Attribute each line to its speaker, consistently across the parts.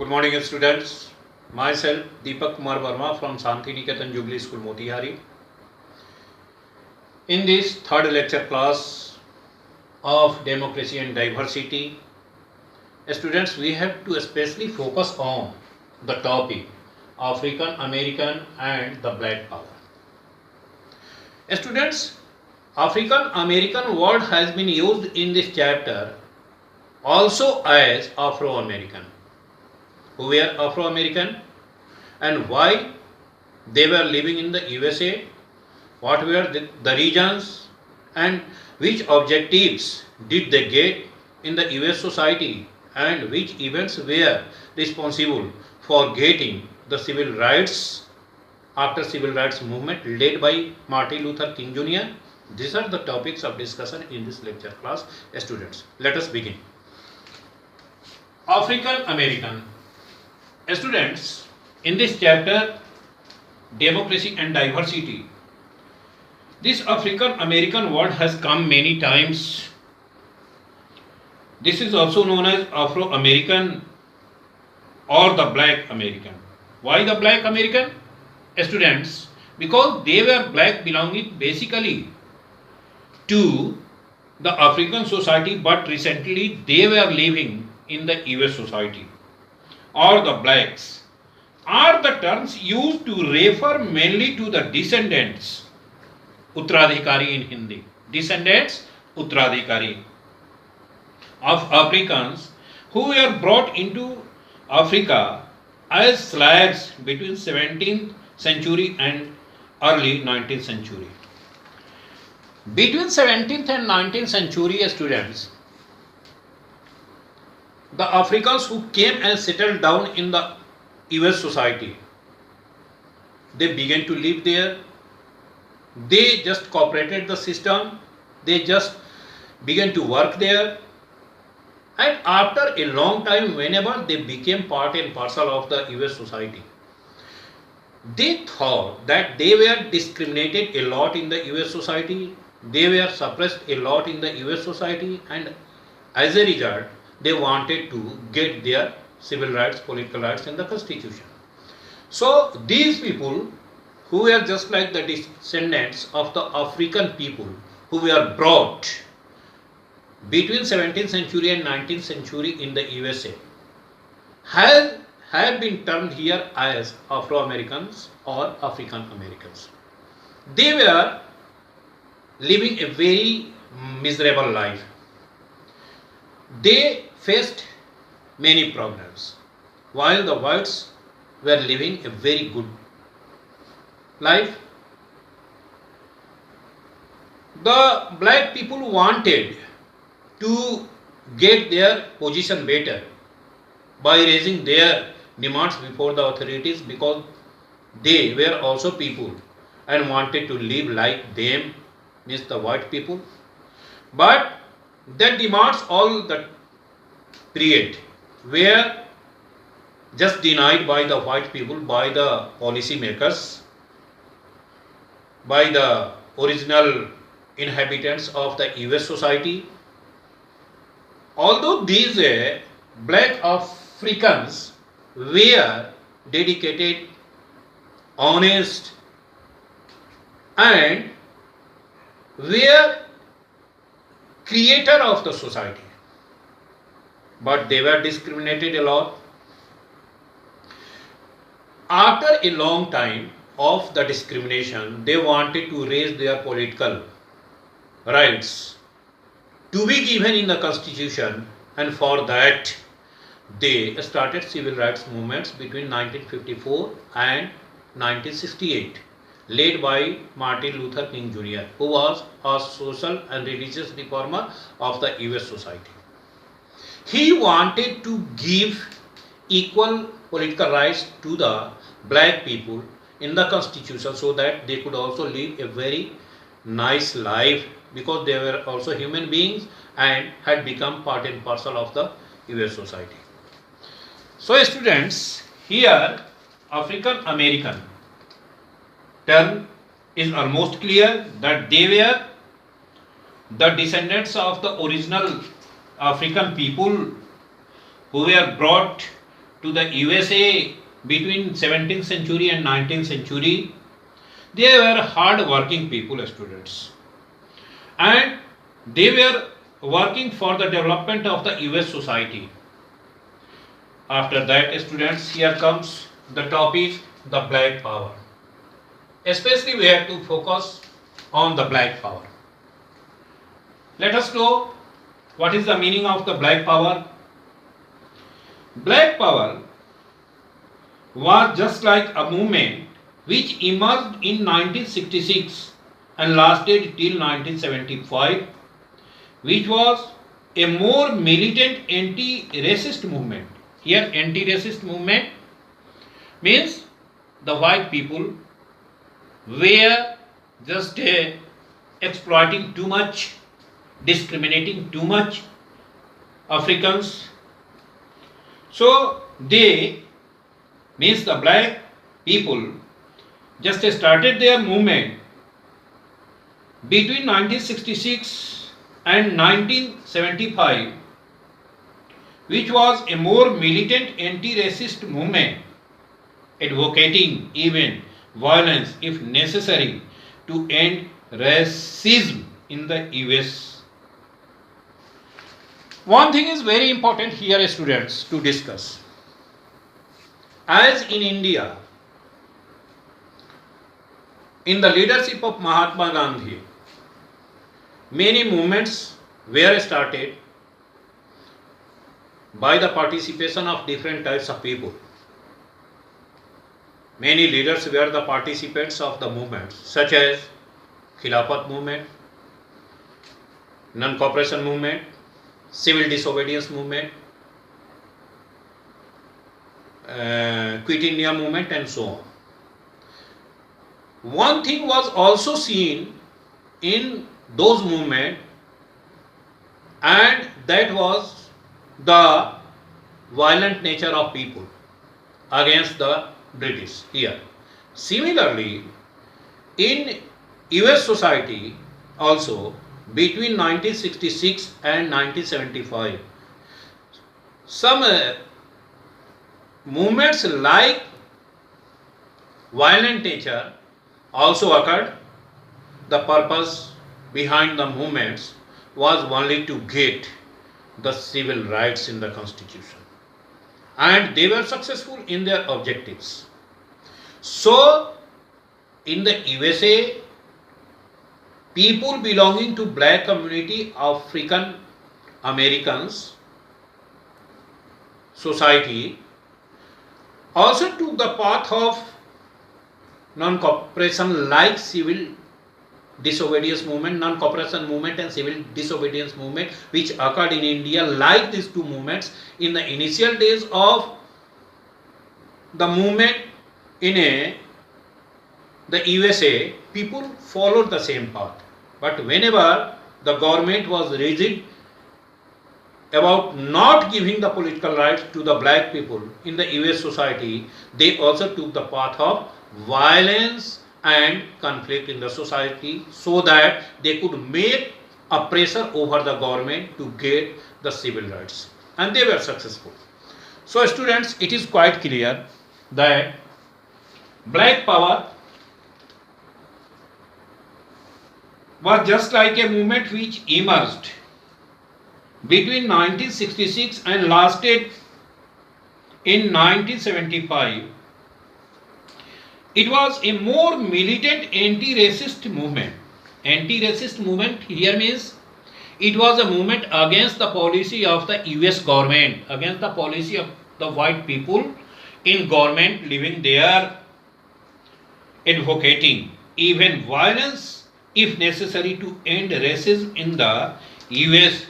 Speaker 1: Good morning, students. Myself, Deepak Kumar Verma from Shanti Niketan Jubilee School, Motihari. In this third lecture class of Democracy and Diversity, students, we have to especially focus on the topic African American and the Black Power. Students, African American word has been used in this chapter also as Afro American. Who were Afro American and why they were living in the USA, what were the regions and which objectives did they get in the US society and which events were responsible for getting the civil rights after civil rights movement led by Martin Luther King Jr. These are the topics of discussion in this lecture class. Students, let us begin. African American. Students, in this chapter Democracy and Diversity, this African American word has come many times. This is also known as Afro American or the Black American. Why the Black American? Students, because they were black belonging basically to the African society, but recently they were living in the US society. Or the blacks are the terms used to refer mainly to the descendants, Uttradhikari in Hindi, descendants, Uttradhikari of Africans who were brought into Africa as slaves between 17th century and early 19th century. Between 17th and 19th century, students, the Africans who came and settled down in the US society, they began to live there. They just cooperated the system. They just began to work there. And after a long time, whenever they became part and parcel of the US society, they thought that they were discriminated a lot in the US society. They were suppressed a lot in the US society, and as a result, they wanted to get their civil rights, political rights in the constitution. So these people who were just like the descendants of the African people who were brought between 17th century and 19th century in the USA have been termed here as Afro-Americans or African Americans. They were living a very miserable life. They faced many problems while the whites were living a very good life. The black people wanted to get their position better by raising their demands before the authorities, because they were also people and wanted to live like them, means the white people. But their demands all the period were just denied by the white people, by the policy makers, by the original inhabitants of the US society. Although these black Africans were dedicated, honest, and were creator of the society, but they were discriminated a lot. After a long time of the discrimination, they wanted to raise their political rights to be given in the constitution, and for that they started civil rights movements between 1954 and 1968, led by Martin Luther King Jr., who was a social and religious reformer of the US society. He wanted to give equal political rights to the black people in the constitution so that they could also live a very nice life, because they were also human beings and had become part and parcel of the US society. So students, here African American term is almost clear that they were the descendants of the original African people who were brought to the USA between 17th century and 19th century, they were hard working people, students, and they were working for the development of the US society. After that, students, here comes the topic, the black power. Especially we have to focus on the black power. Let us know what is the meaning of the black power. Black power was just like a movement which emerged in 1966 and lasted till 1975, which was a more militant anti-racist movement. Here, anti-racist movement means the white people were just exploiting too much, discriminating too much Africans. So they, means the black people, just started their movement between 1966 and 1975, which was a more militant anti-racist movement, advocating even violence if necessary to end racism in the US. One thing is very important here, students, to discuss. As in India, in the leadership of Mahatma Gandhi, many movements were started by the participation of different types of people. Many leaders were the participants of the movements, such as Khilafat movement, non-cooperation movement, civil disobedience movement, Quit India movement, and so on. One thing was also seen in those movements, and that was the violent nature of people against the British here. Similarly, in US society also, between 1966 and 1975, some movements like violent nature also occurred. The purpose behind the movements was only to get the civil rights in the constitution, and they were successful in their objectives. So in the USA, people belonging to black community, African Americans society, also took the path of non-cooperation, like civil disobedience movement, non-cooperation movement and civil disobedience movement, which occurred in India. Like these two movements, in the initial days of the movement in the USA, people followed the same path. But whenever the government was rigid about not giving the political rights to the black people in the US society, they also took the path of violence and conflict in the society, so that they could make a pressure over the government to get the civil rights, and they were successful. So students, it is quite clear that black power was just like a movement which emerged between 1966 and lasted in 1975. It was a more militant anti-racist movement. Anti-racist movement here means it was a movement against the policy of the US government, against the policy of the white people in government living there, advocating even violence if necessary to end racism in the US.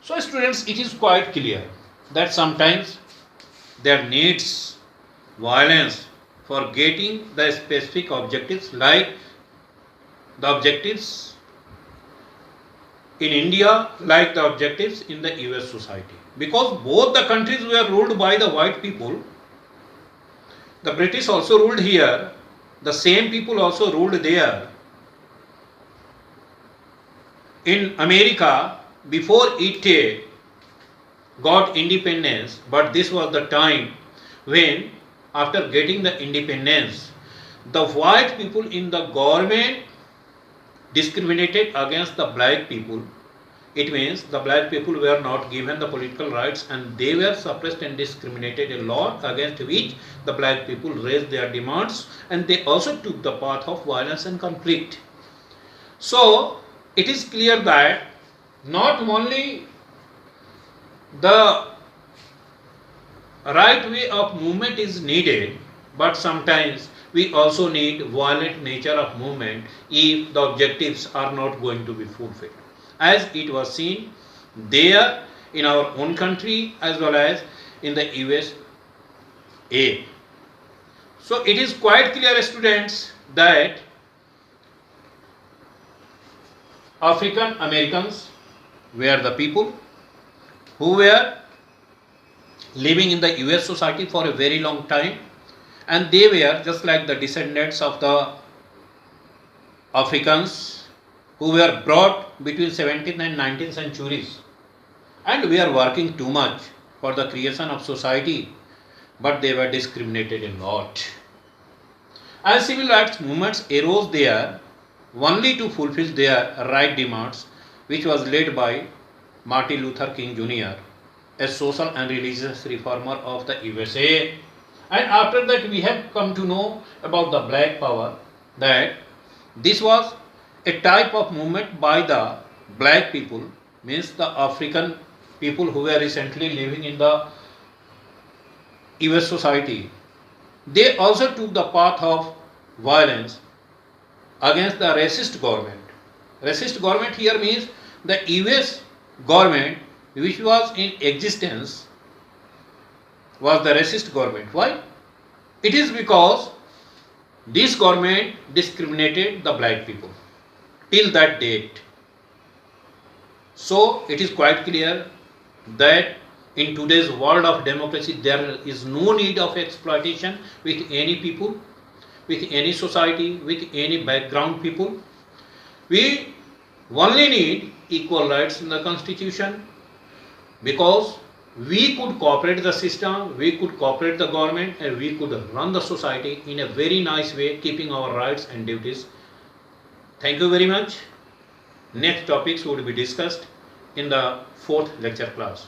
Speaker 1: So students, it is quite clear that sometimes there needs violence for getting the specific objectives, like the objectives in India, like the objectives in the US society. Because both the countries were ruled by the white people, the British also ruled here, the same people also ruled there. In America, before it got independence, but this was the time when after getting the independence, the white people in the government discriminated against the black people. It means the black people were not given the political rights and they were suppressed and discriminated a lot, against which the black people raised their demands and they also took the path of violence and conflict. So it is clear that not only the right way of movement is needed, but sometimes we also need violent nature of movement if the objectives are not going to be fulfilled, as it was seen there in our own country as well as in the USA. So it is quite clear, students, that African Americans were the people who were living in the US society for a very long time, and they were just like the descendants of the Africans who were brought between 17th and 19th centuries, and we are working too much for the creation of society, but they were discriminated a lot. As civil rights movements arose there only to fulfill their right demands, which was led by Martin Luther King Jr., a social and religious reformer of the USA. And after that we have come to know about the black power, that this was a type of movement by the black people, means the African people who were recently living in the US society. They also took the path of violence against the racist government. Racist government here means the US government which was in existence was the racist government. Why? It is because this government discriminated the black people till that date. So it is quite clear that in today's world of democracy there is no need of exploitation with any people, with any society, with any background people. We only need equal rights in the constitution, because we could cooperate the system, we could cooperate the government, and we could run the society in a very nice way, keeping our rights and duties. Thank you very much. Next topics would be discussed in the 4th lecture class.